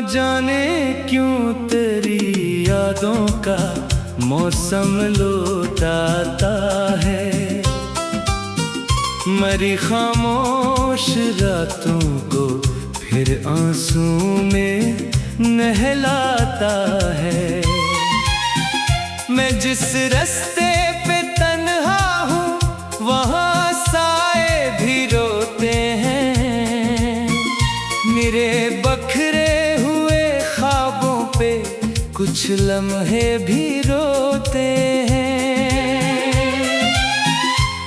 जाने क्यों तेरी यादों का मौसम लौटाता है। मरी खामोश रातों को फिर आंसू में नहलाता है। मैं जिस रास्ते पे तन्हा हूँ वहाँ साए भी रोते हैं। मेरे बखरे हुए ख्वाबों पे कुछ लम्हे भी रोते हैं।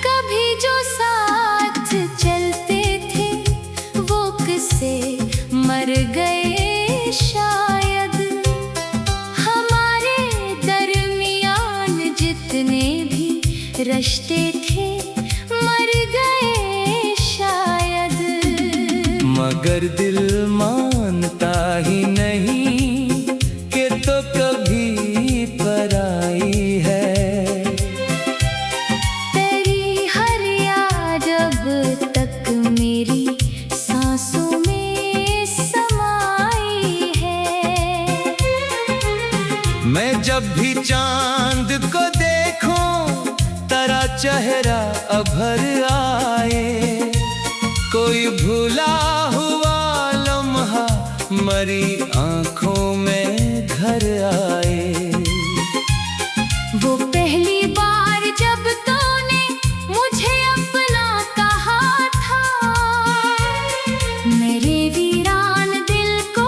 कभी जो साथ चलते थे वो किससे मर गए शायद। हमारे दरमियान जितने भी रिश्ते थे मर गए शायद। मगर दिल मानता ही नहीं कि तो कभी पराई है। तेरी हर याद अब तक मेरी सांसों में समाई है। मैं जब भी चांद को देखूं तेरा चेहरा अभर आए। कोई भूला हुआ लम्हा मरी आंखों में घर आए। वो पहली बार जब तूने मुझे अपना कहा था, मेरे वीरान दिल को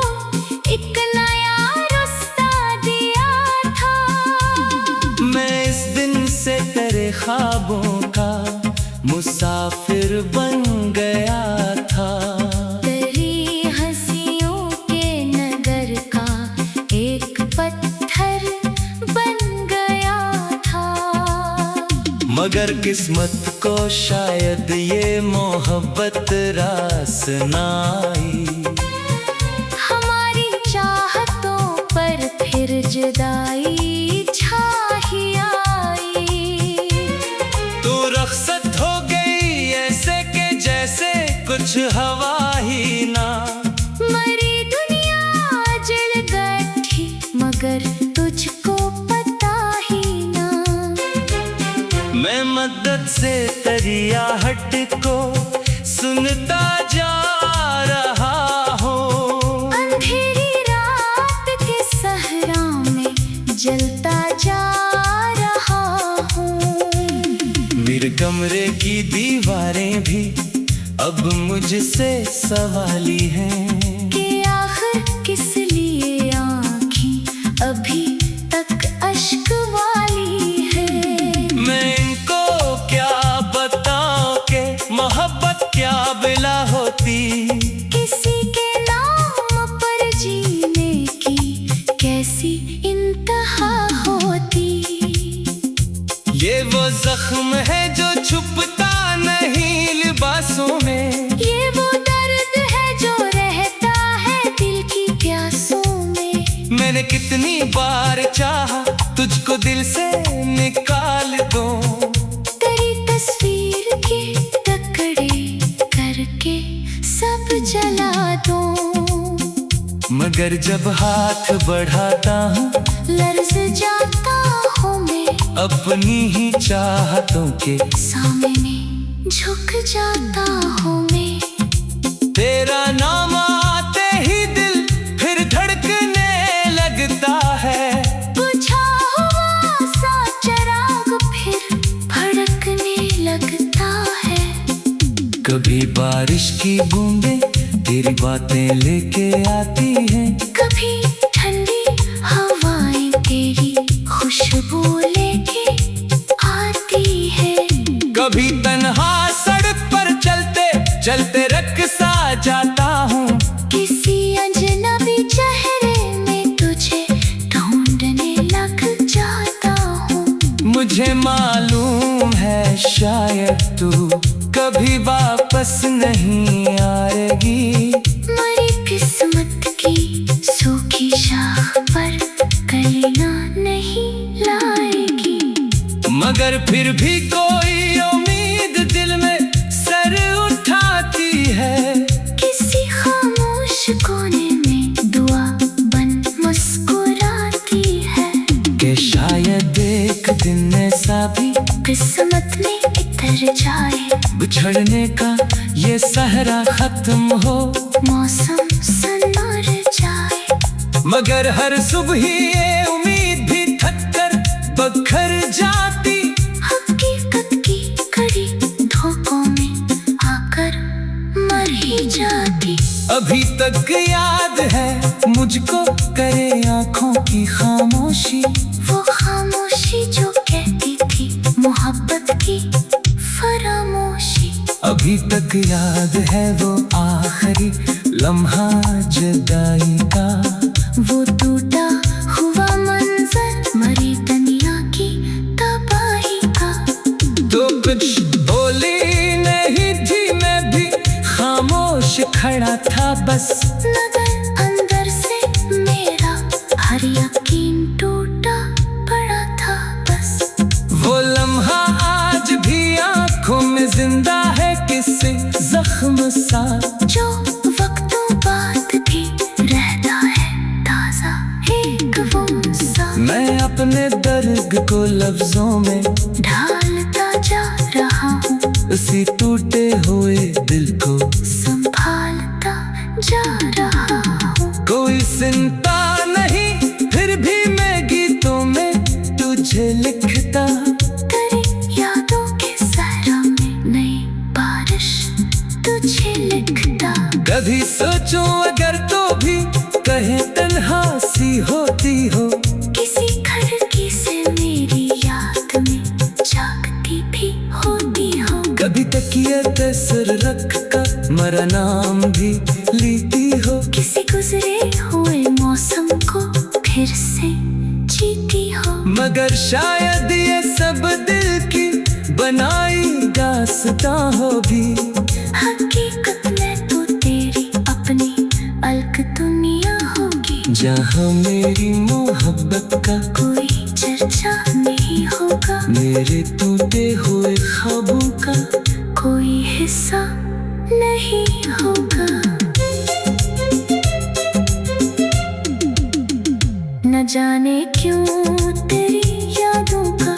एक नया रास्ता दिया था। मैं इस दिन से तेरे ख्वाबों का मुसाफिर बन गया था। तेरी हंसियों के नगर का एक पत्थर बन गया था। मगर किस्मत को शायद ये मोहब्बत रास ना आई। हमारी चाहतों पर फिर जुदाई छा ही आई। तू रख्सत हो गई ऐसे के जैसे कुछ हवा ही ना। मरी दुनिया जल गई मगर तुझको पता ही ना। मैं मदद से तेरी आहट को सुनता जा रहा हूँ। अंधेरी रात के सहरा में जलता जा रहा हूँ। मेरे कमरे की दीवारें भी अब मुझसे सवाली हैं कि आखिर किस लिए आँखें अभी तक अश्क वाली है। मैं इनको क्या बताऊं कि मोहब्बत क्या बिला होती। किसी के नाम पर जीने की कैसी इंतहा होती। ये वो जख्म है जो छुपता नहीं लिबासों में। ये वो दर्द है जो रहता है दिल की प्यासों में। मैंने कितनी बार चाहा तुझको दिल से निकाल दूं। तेरी तस्वीर के टुकड़े करके सब जला दूं। मगर जब हाथ बढ़ाता हूँ लर्ज़ जाता हूँ मैं। अपनी ही चाहतों के सामने झुक जाता हूँ मैं। तेरा नाम आते ही दिल फिर धड़कने लगता है। बुझा हुआ सा चिराग फिर भड़कने लगता है। कभी बारिश की बूंदें तेरी बातें लेके आती हैं। कभी ठंडी हवाएं तेरी खुशबू लेके आती है। कभी तन्हा सड़क पर चलते चलते रक़्सा जाता हूँ। किसी अजनबी चेहरे में तुझे ढूंढने लग जाता हूँ। मुझे मालूम है शायद तू कभी वापस नहीं आएगी। मरी किस्मत की सूखी शाख पर कलियां नहीं लाएगी। मगर फिर भी कोई उम्मीद दिल में सर उठाती है। किसी खामोश कोने में दुआ शायद एक दिन ऐसा भी किस्मत में इतर जाए, बिछड़ने का ये सहरा खत्म हो, मौसम सनर जाए। मगर हर सुबह ये उम्मीद भी थक कर बखर जाती, हकीकत की कड़ी धोखों में आकर मर ही जाती। अभी तक याद है मुझको करे आंखों की खामोशी, वो खामोशी जो कहती थी मोहब्बत की फरामोशी। अभी तक याद है वो आखिरी लम्हा जुदाई का, वो टूटा हुआ मंजर मरी दुनिया की तबाही का। तो कुछ बोली नहीं थी, मैं भी खामोश खड़ा था बस, मगर अंदर से मेरा हर यकीन टूटा पड़ा था बस। वो लम्हा आज भी आंखों में जिंदा है, किससे जख्म सा जो वक्तों बाद भी रहता है ताजा एक वो सा। मैं अपने दर्द को लफ्जों में ढालता जा रहा हूँ, उसी टूटे हुए दिल को संभालता जा रहा हूँ। कोई चिंता नहीं फिर भी मैं गीतों में तुझे लिखता, तेरी यादों के सहरा में नई बारिश तुझे लिखता। कभी सोचूं अगर तो भी कहे तन्हा सी होती हो, किसी खिड़की से मेरी याद में जागती भी होती हो। कभी तकिए पे सिर रख कर मेरा नाम भी लेती हो, किसी गुजरे हुए मौसम को फिर से जीती हो। मगर शायद ये सब दिल की बनाई दास्तां हो भी, हकीकत में तो तेरी अपनी अलग दुनिया होगी, जहाँ मेरी मोहब्बत का कोई चर्चा नहीं होगा, मेरे टूटे हुए ख्वाबों का कोई हिस्सा नहीं होगा। न जाने क्यों तेरी यादों का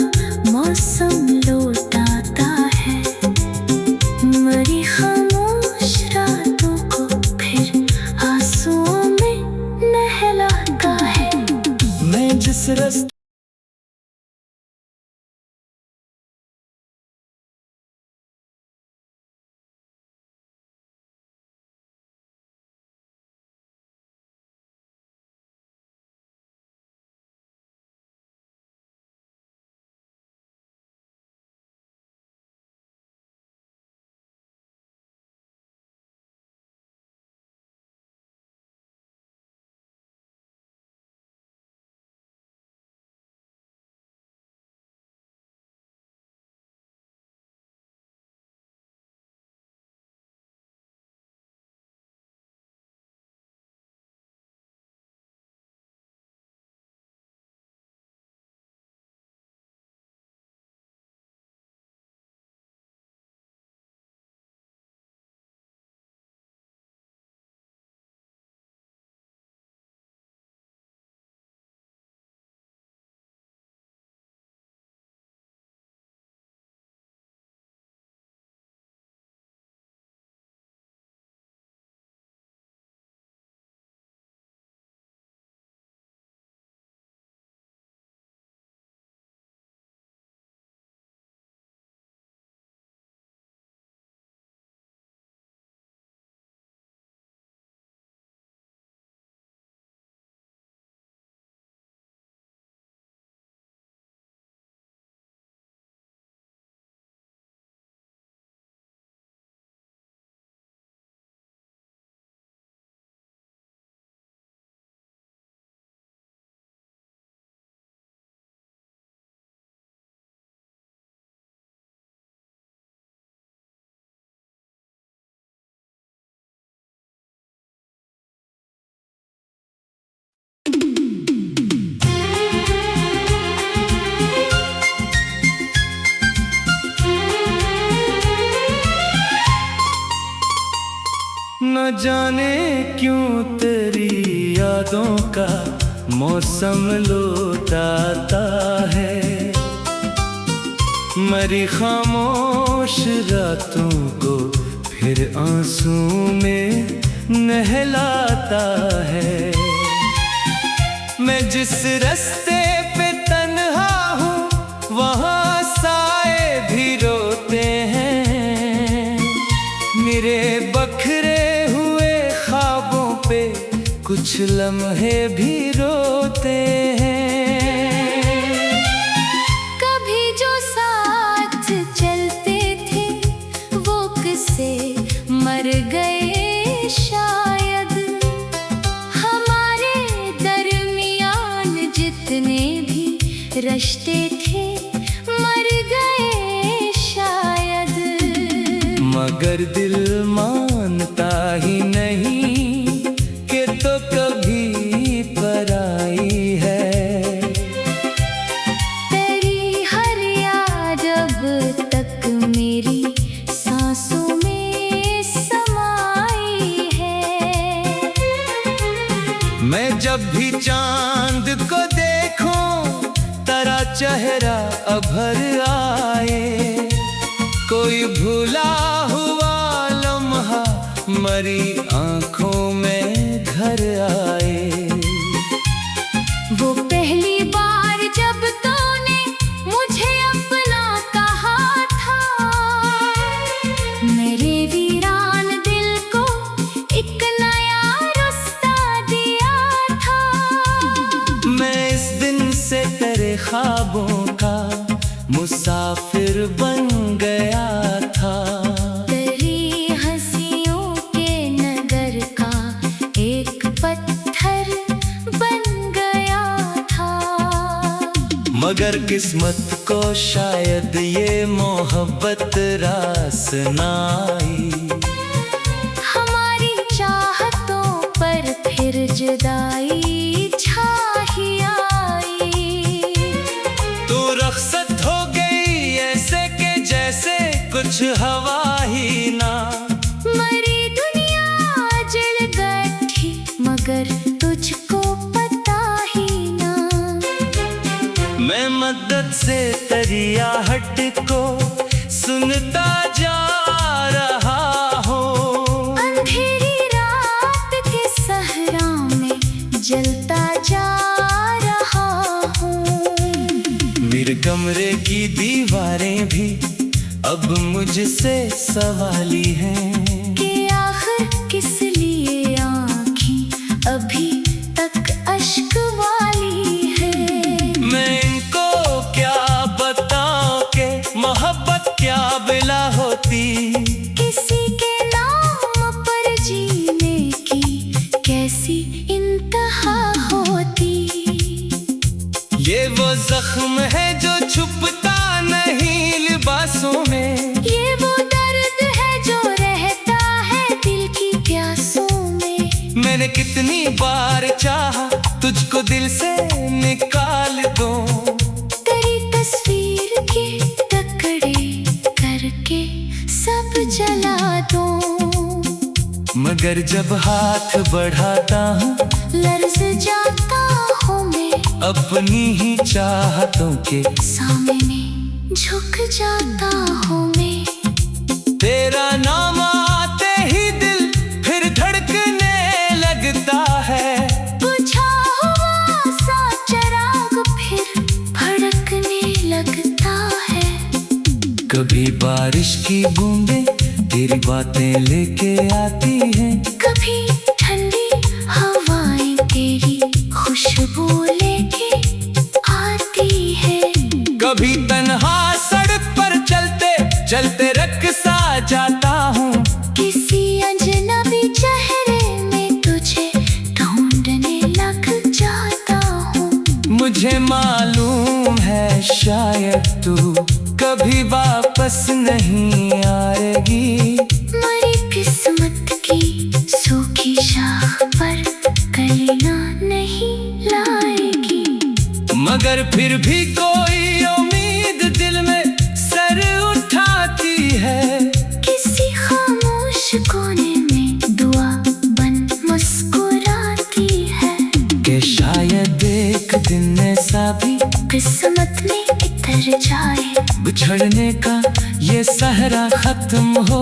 मौसम लौट आता है, मरी खामोश रातों को फिर आंसुओं में नहलाता है। मैं जिस रास्ते न जाने क्यों तेरी यादों का मौसम लौट आता मरी खामोश रातों को फिर आंसू में नहलाता है। मैं जिस रास्ते पे तन्हा हूँ वहाँ साए भी रोते हैं। मेरे बखरे हुए ख्वाबों पे कुछ लम्हे भी रोते हैं। कभी जो साथ चलते थे वो किससे मर गए शायद। हमारे दरमियान जितने भी रिश्ते थे मर गए शायद। मगर दिल मानता ही नहीं कि तो कभी पराई है। तेरी हर याद अब तक मेरी सांसों में समाई है। मैं जब भी चांद को देखूं तेरा चेहरा अभर आए। कोई भूला हुआ लम्हा मरी आंखों में घर आए। वो पहली बार जब तूने मुझे अपना कहा था, मेरे वीरान दिल को एक नया रास्ता दिया था। मैं इस दिन से तेरे ख्वाबों का मुसाफिर बन गया था। तेरी हंसियों के नगर का एक पत्थर बन गया था। मगर किस्मत को शायद ये मोहब्बत रास ना आई। हमारी चाहतों पर फिर जुदाई छा ही आई। तू रख्सत हो गई ऐसे के जैसे कुछ हवा ही ना। मरी दुनिया जल बैठी मगर तुझको पता ही ना। मैं मदद से तेरी आहट को सुनता जा रहा हूँ। अंधेरी रात के सहरा में जलता जा रहा हूँ। मेरे कमरे की दीवारें भी अब मुझसे सवाली हैं कि आखिर किस लिए आँखें अभी तक अश्क वाली है। मैं इनको क्या बताऊं कि मोहब्बत क्या बिला होती। किसी के नाम पर जीने की कैसी इंतहा होती। ये वो जख्म है जो छुपता नहीं लिबासों में। ये वो दर्द है जो रहता है दिल की प्यासों में। मैंने कितनी बार चाहा तुझको दिल से निकाल दूं। तेरी तस्वीर के टुकड़े करके सब जला दूं। मगर जब हाथ बढ़ाता हूँ लर्ज़ जाता हूँ मैं। अपनी ही चाहतों के सामने झुक जाता हूँ मैं। तेरा नाम आते ही दिल फिर धड़कने लगता है। बुझा हुआ सा चिराग फिर भड़कने लगता है। कभी बारिश की बूंदें तेरी बातें लेके आती हैं। कभी ठंडी हवाएं तेरी खुशबू लेके आती है। कभी तन्हा सड़क पर चलते चलते रक़्सा जाता हूँ। किसी अजनबी चेहरे में तुझे ढूंढने लग जाता हूँ। मुझे मालूम है शायद तू कभी वापस नहीं आएगी। मरी किस्मत की सूखी शाख पर कलियां नहीं लाएगी। मगर फिर भी कोई उम्मीद दिल में सर उठाती है। किसी खामोश कोने में दुआ बन मुस्कुराती है। कि शायद एक दिन ऐसा भी किस्मत में इतना संवर जाए, बिछड़ने का ये सहरा खत्म हो,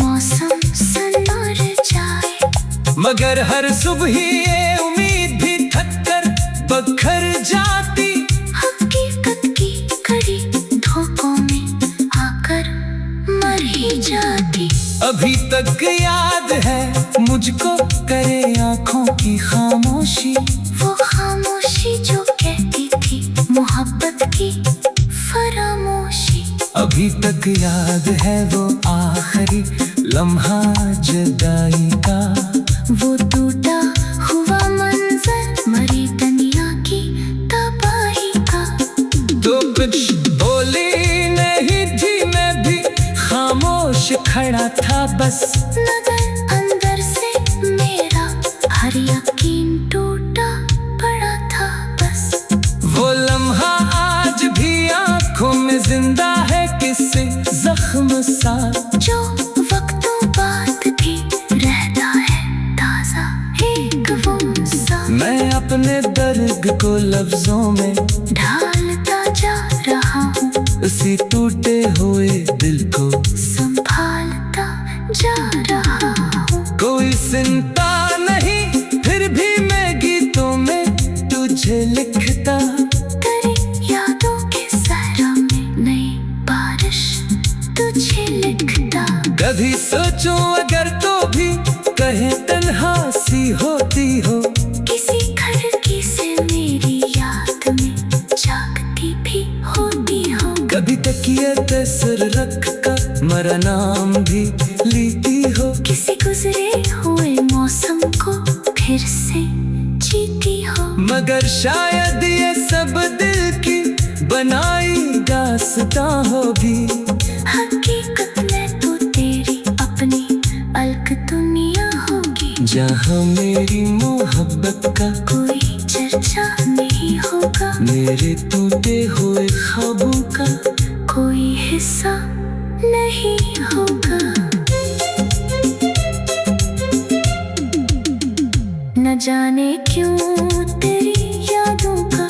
मौसम संवर जाए। मगर हर सुबह ये उम्मीद भी थक कर बखर जाती, हकीकत की कड़ी धोखों में आकर मर ही जाती। अभी तक याद है मुझको करे आँखों की खामोशी, वो खामोशी जो कहती थी मोहब्बत की फरामोशी। अभी तक याद है वो आखिरी लम्हा जुदाई का, वो टूटा हुआ मंजर मरी दुनिया की तबाही का। तो कुछ बोली नहीं थी, मैं भी खामोश खड़ा था बस, मगर अंदर से मेरा हर यकीन टूटा पड़ा था बस। वो लम्हा आज भी आँखों में जिंदा है किसी जख्म सा, जो वक्तों बाद भी रहता है ताजा एक वो सा। मैं अपने दर्द को लफ्जों में ढालता जा रहा हूँ, उसी टूटे हुए दिल को संभालता जा रहा हूँ। कोई चिंता नहीं फिर भी मैं गीतों में तुझे लिखता, तेरी यादों के सहरा में नई बारिश तुझे लिखता। कभी सोचूं अगर तो भी कहे तन्हा सी होती हो, किसी खिड़की से मेरी याद में जागती भी होती हो। कभी तकिए पे सिर रख कर मरा नाम भी लेती हो, किसी गुजरे हुए मौसम को फिर से जीती हो। मगर शायद ये सब दिल की बनाई दास्तां हो भी, हकीकत में तो तेरी अपनी अलग दुनिया होगी, जहाँ मेरी मोहब्बत का कोई चर्चा नहीं होगा, मेरे टूटे हुए ख्वाबों का कोई हिस्सा नहीं होगा। न जाने क्यों तेरी यादों का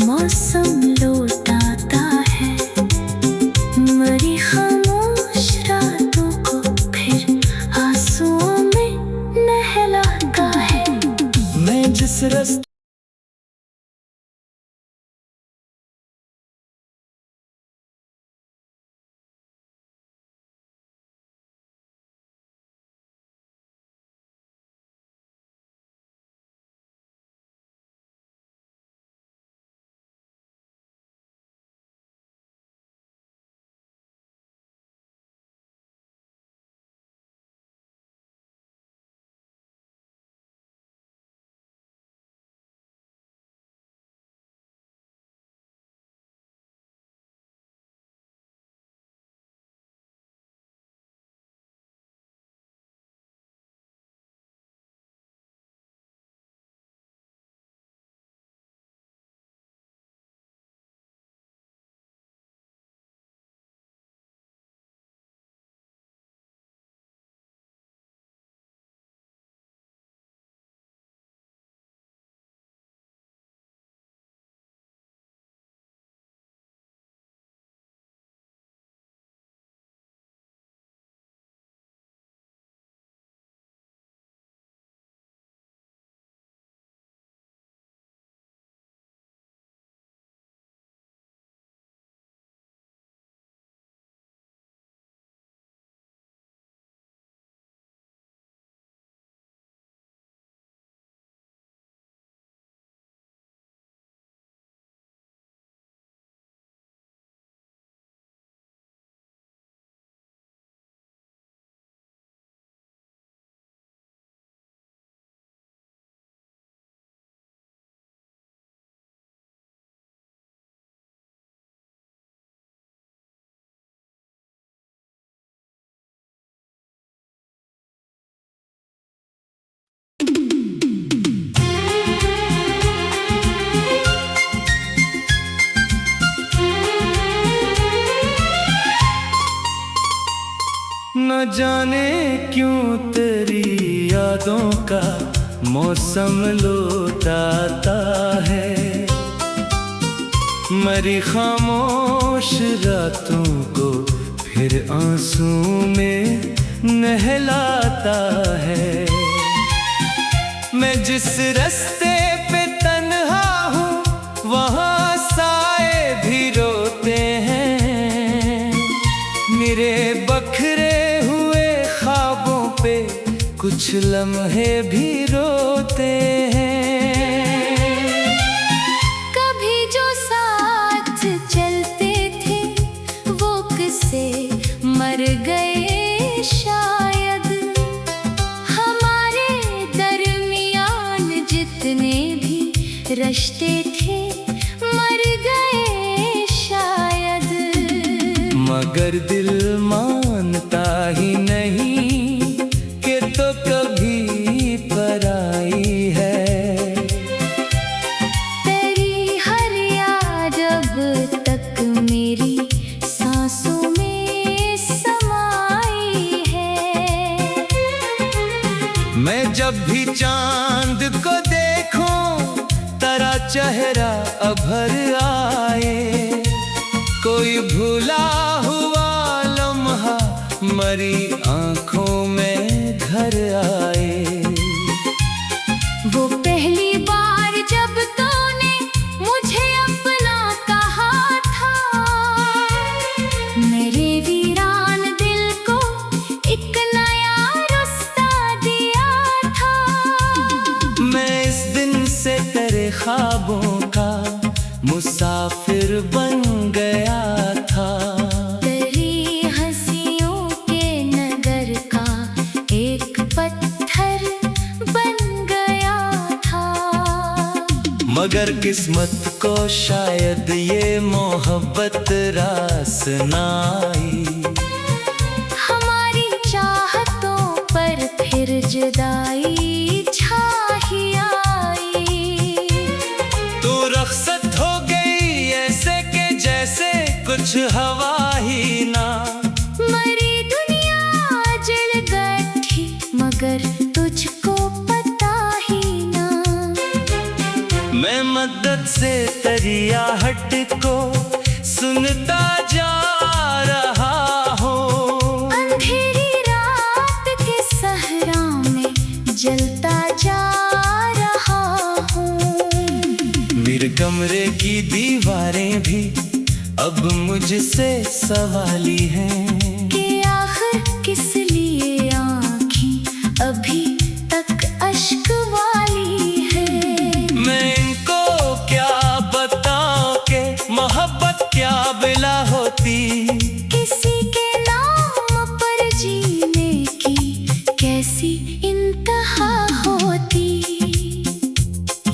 मौसम लौट आता है, मरी खामोश रातों को फिर आंसुओं में नहलाता है। मैं जिस रास्ते न जाने क्यों तेरी यादों का मौसम लौट आता है, मरी खामोश रातों को फिर आंसू में नहलाता है। मैं जिस रास्ते पे तन्हा हूँ वहाँ साए भी रोते हैं। मेरे बखरे हुए ख्वाबों पे कुछ लम्हे भी रोते हैं। मर गए शायद हमारे दरमियान जितने भी रिश्ते थे, मर गए शायद। मगर दिल मानता ही नहीं कि तो कभी पराई है। तेरी हर याद अब तक मेरी सांसों मैं जब भी चांद को देखूं तेरा चेहरा अभर आए। कोई भूला हुआ लम्हा मरी आंखों में घर आए। वो पहली बार जब तूने मुझे अपना कहा था, मेरे वीरान दिल को एक नया रास्ता दिया था। मैं इस दिन से तेरे ख्वाबों का मुसाफिर बन गया था। तेरी हंसियों के नगर का एक पत्थर बन गया था। मगर किस्मत को शायद ये मोहब्बत रास ना आई। हमारी चाहतों पर फिर जुदाई छा ही आई। तू रखसत हो गई ऐसे के जैसे कुछ हवा ही ना। मरी दुनिया जल गई मगर तुझको पता ही ना। मैं मदद से तेरी आहट को सुनता जा रहा हूँ। अंधेरी रात के सहरा में जलता जा रहा हूँ। मेरे कमरे की दीवारें भी अब मुझसे सवाली हैं कि आखिर किस लिए आँखें अभी तक अश्क वाली है। मैं इनको क्या बताऊं कि मोहब्बत क्या बिला होती। किसी के नाम पर जीने की कैसी इंतहा होती।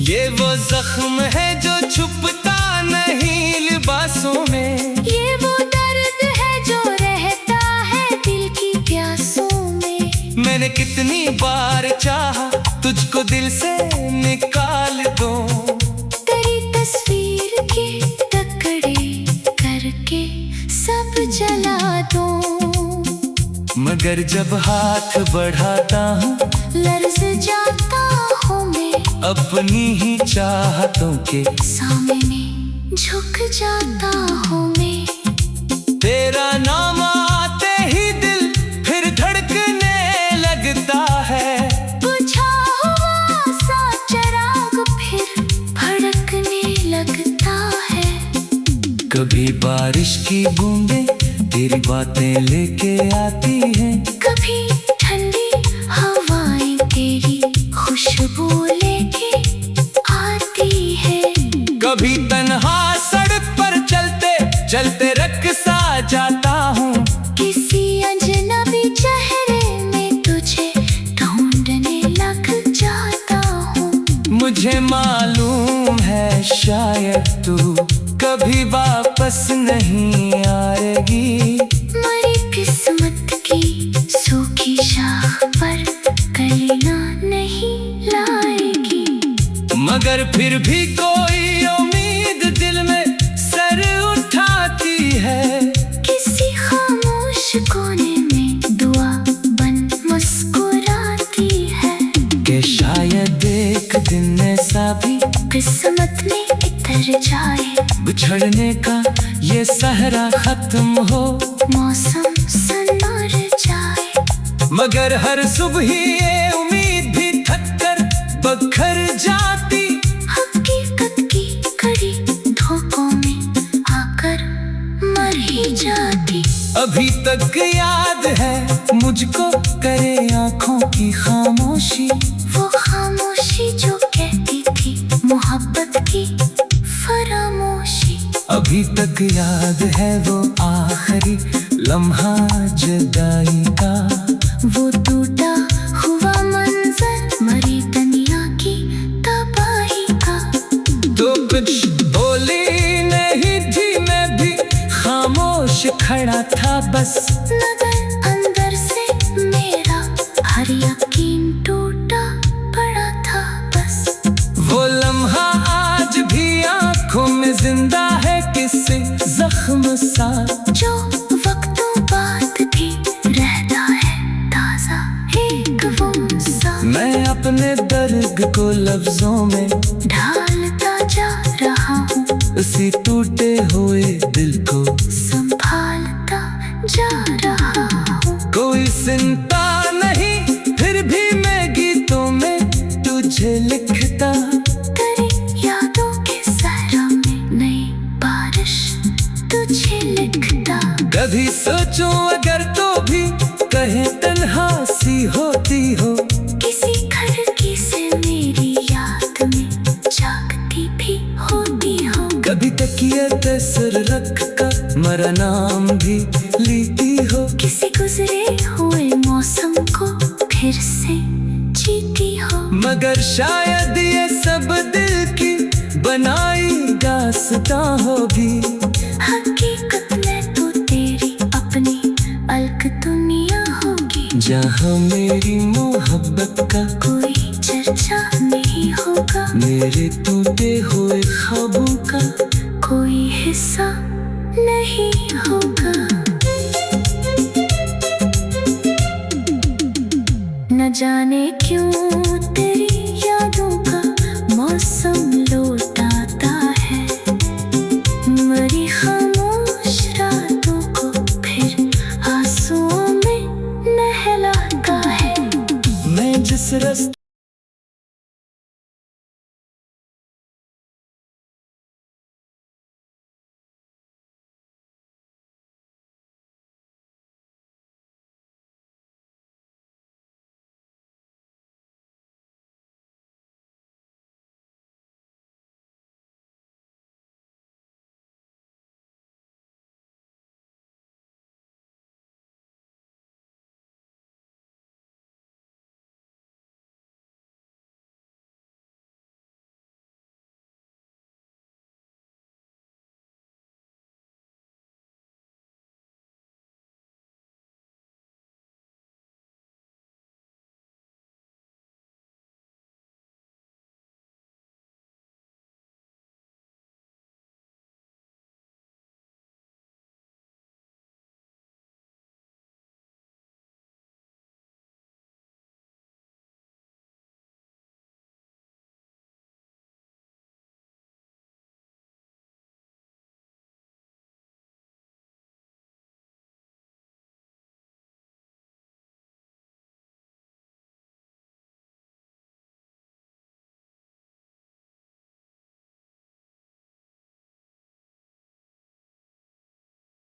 ये वो जख्म है जो छुपता नहीं लिबासों में। ये वो दर्द है जो रहता है दिल की प्यासों में। मैंने कितनी बार चाहा तुझको दिल से निकाल दूं। तेरी तस्वीर के टुकड़े करके सब जला दूं। मगर जब हाथ बढ़ाता हूँ लर्ज़ जाता हूँ मैं। अपनी ही चाहतों के सामने झुक जाता हूँ मैं। तेरा नाम आते ही दिल फिर धड़कने लगता है। बुझा हुआ सा चिराग फिर भड़कने लगता है। कभी बारिश की बूंदें तेरी बातें लेके आती हैं। कभी ठंडी हवाएं तेरी खुशबू लेके आती है। कभी तन्हा सड़क पर चलते चलते रक़्सा जाता हूँ। किसी अजनबी चेहरे में तुझे ढूंढने लग जाता हूँ। मुझे मालूम है शायद तू कभी वापस नहीं आएगी। मरी किस्मत की सूखी शाख पर कलियां नहीं लाएगी। मगर फिर भी कोई उम्मीद दिल में सर उठाती है। किसी खामोश कोने में दुआ बन मुस्कुराती है। कि शायद एक दिन ऐसा भी किस्मत में इतर जाए। झड़ने का ये सहरा खत्म हो, मौसम सनमर जाए, मगर हर सुबह ये उम्मीद भी थक कर बखर जाती। हकीकत की कड़ी धोखों में आकर मर ही जाती। अभी तक याद है मुझको करे आँखों की खामोशी, वो खामोशी जो कहती थी मोहब्बत की फरामोशी। अभी तक याद है वो आखिरी लम्हा जुदाई का, वो टूटा हुआ मंजर मरी दुनिया की तबाही का। तो कुछ बोली नहीं थी, मैं भी खामोश खड़ा था बस। नजर अंदर से मेरा हर यकीन टूटा पड़ा था बस। वो लम्हा आज भी आंखों में जिंदा है, किसी जख्म सा जो वक्तों बाद भी रहता है ताजा एक वो सा। मैं अपने दर्द को लफ्जों में ढालता जा रहा हूँ, उसी टूटे हुए दिल को संभालता जा रहा हूँ। कोई चिंता नहीं फिर भी मैं गीतों में तुझे लिखता। तेरी यादों के सहरा में नई बारिश तुझे लिखता। कभी सोचूं अगर तो भी कहे तन्हा सी होती हो, किसी खिड़की से मेरी याद में जागती भी होती हो। कभी तकिए पे सिर रख कर मरा नाम भी लेती हो। किसी गुजरे हुए मौसम को फिर से जीती हो। मगर शायद ये सब दिल की बनाई दास्तां होगी। हकीकत में तो तेरी अपनी अलग दुनिया होगी, जहाँ मेरी मोहब्बत का कोई चर्चा नहीं होगा। मेरे टूटे हुए ख्वाबों का कोई हिस्सा नहीं होगा। न जाने क्यों